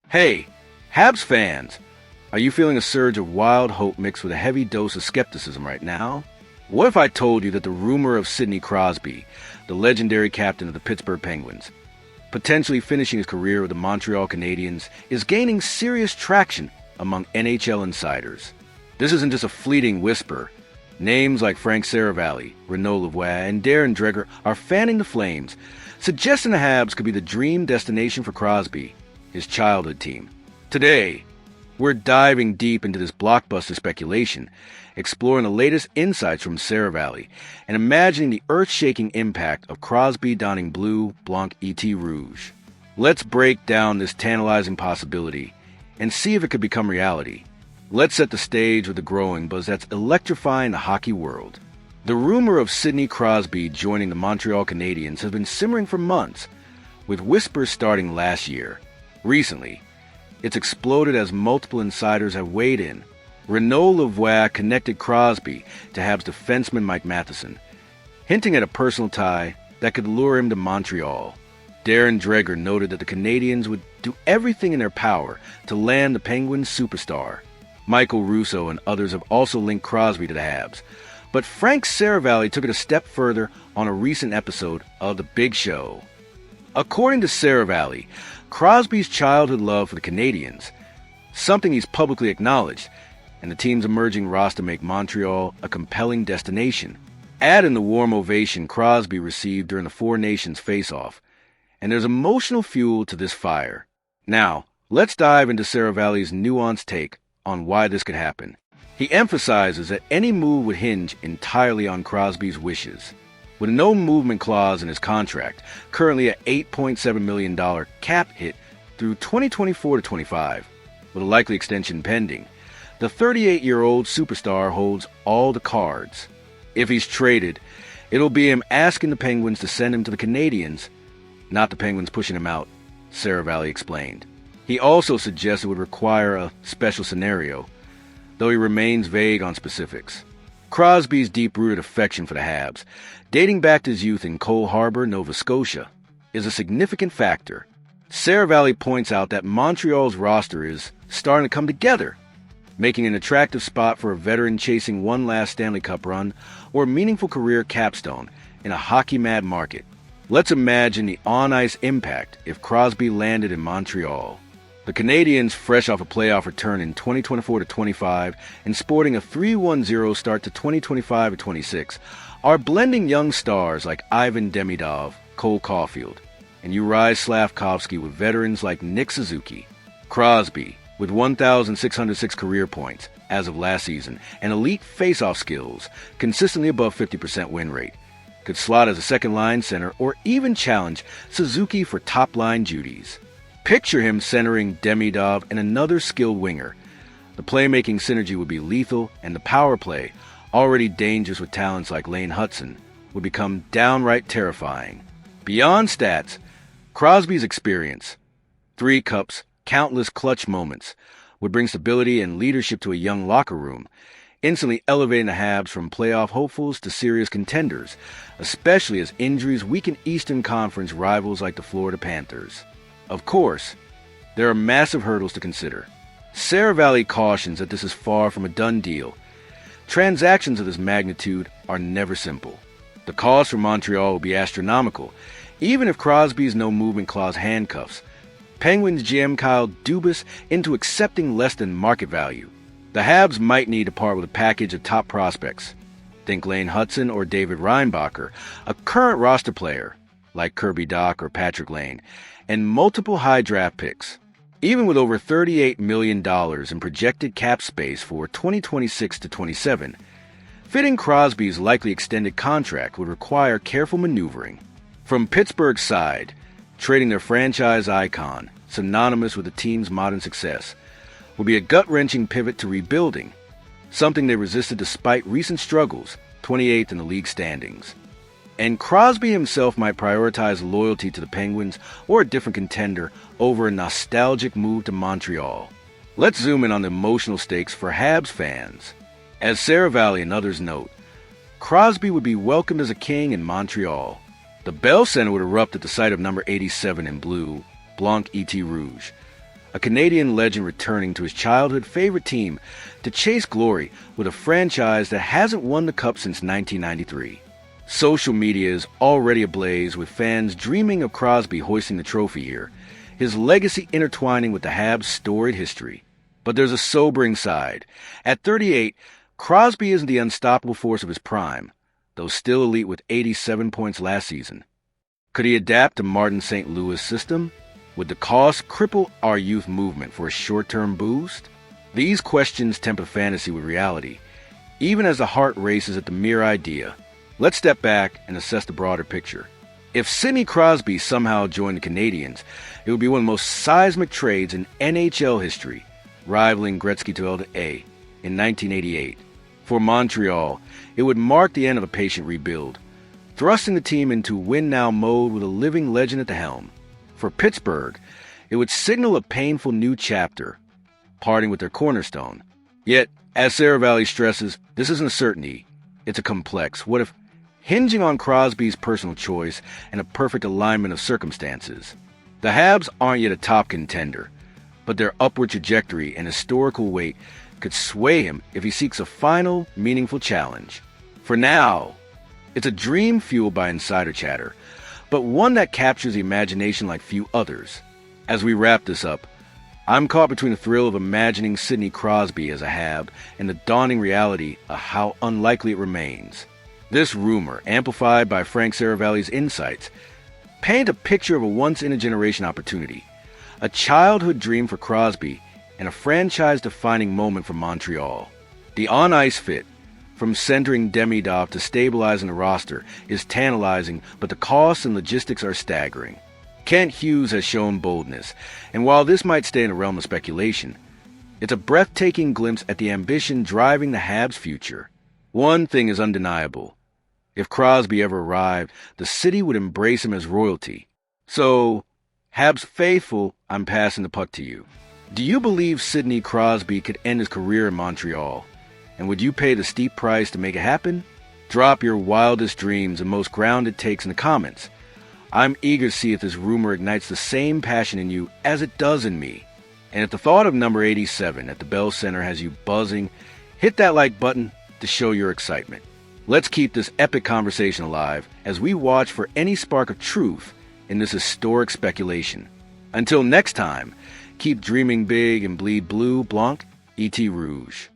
Hey, Habs fans! Are you feeling a surge of wild hope mixed with a heavy dose of skepticism right now? What if I told you that the rumor of Sidney Crosby, the legendary captain of the Pittsburgh Penguins, potentially finishing his career with the Montreal Canadiens, is gaining serious traction among NHL insiders? This isn't just a fleeting whisper. Names like Frank Seravalli, Renaud Lavoie, and Darren Dreger are fanning the flames, suggesting the Habs could be the dream destination for Crosby, his childhood team. Today, we're diving deep into this blockbuster speculation, exploring the latest insights from Seravalli, and imagining the earth-shaking impact of Crosby donning blue Blanc et Rouge. Let's break down this tantalizing possibility and see if it could become reality. Let's set the stage with the growing buzz that's electrifying the hockey world. The rumor of Sidney Crosby joining the Montreal Canadiens has been simmering for months, with whispers starting last year. Recently, it's exploded as multiple insiders have weighed in. Renaud Lavoie connected Crosby to Habs defenseman Mike Matheson, hinting at a personal tie that could lure him to Montreal. Darren Dreger noted that the Canadiens would do everything in their power to land the Penguins' superstar. Michael Russo and others have also linked Crosby to the Habs, but Frank Seravalli took it a step further on a recent episode of The Big Show. According to Seravalli, Crosby's childhood love for the Canadiens, something he's publicly acknowledged, and the team's emerging roster make Montreal a compelling destination. Add in the warm ovation Crosby received during the Four Nations face-off, and there's emotional fuel to this fire. Now, let's dive into Seravalli's nuanced take on why this could happen. He emphasizes that any move would hinge entirely on Crosby's wishes. With no movement clause in his contract, currently at $8.7 million cap hit through 2024-25, with a likely extension pending, the 38-year-old superstar holds all the cards. If he's traded, it'll be him asking the Penguins to send him to the Canadiens, not the Penguins pushing him out, Seravalli explained. He also suggests it would require a special scenario, though he remains vague on specifics. Crosby's deep-rooted affection for the Habs, dating back to his youth in Cole Harbour, Nova Scotia, is a significant factor. Seravalli points out that Montreal's roster is starting to come together, making an attractive spot for a veteran chasing one last Stanley Cup run or a meaningful career capstone in a hockey-mad market. Let's imagine the on-ice impact if Crosby landed in Montreal. The Canadiens, fresh off a playoff return in 2024-25 and sporting a 3-1-0 start to 2025-26, are blending young stars like Ivan Demidov, Cole Caulfield, and Uri Slavkovsky with veterans like Nick Suzuki. Crosby, with 1,606 career points as of last season and elite face-off skills, consistently above 50% win rate, could slot as a second-line center or even challenge Suzuki for top-line duties. Picture him centering Demidov and another skilled winger. The playmaking synergy would be lethal, and the power play, already dangerous with talents like Lane Hutson, would become downright terrifying. Beyond stats, Crosby's experience, 3 cups, countless clutch moments, would bring stability and leadership to a young locker room, instantly elevating the Habs from playoff hopefuls to serious contenders, especially as injuries weaken Eastern Conference rivals like the Florida Panthers. Of course, there are massive hurdles to consider. Seravalli cautions that this is far from a done deal. Transactions of this magnitude are never simple. The cost for Montreal will be astronomical, even if Crosby's no-movement clause handcuffs Penguins GM Kyle Dubas into accepting less than market value. The Habs might need to part with a package of top prospects. Think Lane Hutson or David Reinbacher, a current roster player, like Kirby Dach or Patrick Lane, and multiple high draft picks. Even with over $38 million in projected cap space for 2026-27, fitting Crosby's likely extended contract would require careful maneuvering. From Pittsburgh's side, trading their franchise icon, synonymous with the team's modern success, would be a gut-wrenching pivot to rebuilding, something they resisted despite recent struggles, 28th in the league standings. And Crosby himself might prioritize loyalty to the Penguins or a different contender over a nostalgic move to Montreal. Let's zoom in on the emotional stakes for Habs fans. As Seravalli and others note, Crosby would be welcomed as a king in Montreal. The Bell Center would erupt at the sight of number 87 in blue, Blanc et Rouge, A Canadian legend returning to his childhood favorite team to chase glory with a franchise that hasn't won the cup since 1993. Social media is already ablaze with fans dreaming of Crosby hoisting the trophy here, his legacy intertwining with the Habs' storied history. But there's a sobering side. At 38, Crosby isn't the unstoppable force of his prime, though still elite with 87 points last season. Could he adapt to Martin St. Louis' system? Would the cost cripple our youth movement for a short-term boost? These questions temper fantasy with reality, even as the heart races at the mere idea. Let's step back and assess the broader picture. If Sidney Crosby somehow joined the Canadiens, it would be one of the most seismic trades in NHL history, rivaling Gretzky to LA in 1988. For Montreal, it would mark the end of a patient rebuild, thrusting the team into win-now mode with a living legend at the helm. For Pittsburgh, it would signal a painful new chapter, parting with their cornerstone. Yet, as Seravalli stresses, this isn't a certainty, it's a complex what-if, hinging on Crosby's personal choice and a perfect alignment of circumstances. The Habs aren't yet a top contender, but their upward trajectory and historical weight could sway him if he seeks a final, meaningful challenge. For now, it's a dream fueled by insider chatter, but one that captures the imagination like few others. As we wrap this up, I'm caught between the thrill of imagining Sidney Crosby as a Hab and the dawning reality of how unlikely it remains. This rumor, amplified by Frank Seravalli's insights, paint a picture of a once-in-a-generation opportunity, a childhood dream for Crosby, and a franchise-defining moment for Montreal. The on-ice fit, from centering Demidov to stabilizing the roster, is tantalizing, but the costs and logistics are staggering. Kent Hughes has shown boldness, and while this might stay in the realm of speculation, it's a breathtaking glimpse at the ambition driving the Habs' future. One thing is undeniable. If Crosby ever arrived, the city would embrace him as royalty. So, Habs faithful, I'm passing the puck to you. Do you believe Sidney Crosby could end his career in Montreal? And would you pay the steep price to make it happen? Drop your wildest dreams and most grounded takes in the comments. I'm eager to see if this rumor ignites the same passion in you as it does in me. And if the thought of number 87 at the Bell Center has you buzzing, hit that like button to show your excitement. Let's keep this epic conversation alive as we watch for any spark of truth in this historic speculation. Until next time, keep dreaming big and bleed blue, Blanc, E.T. Rouge.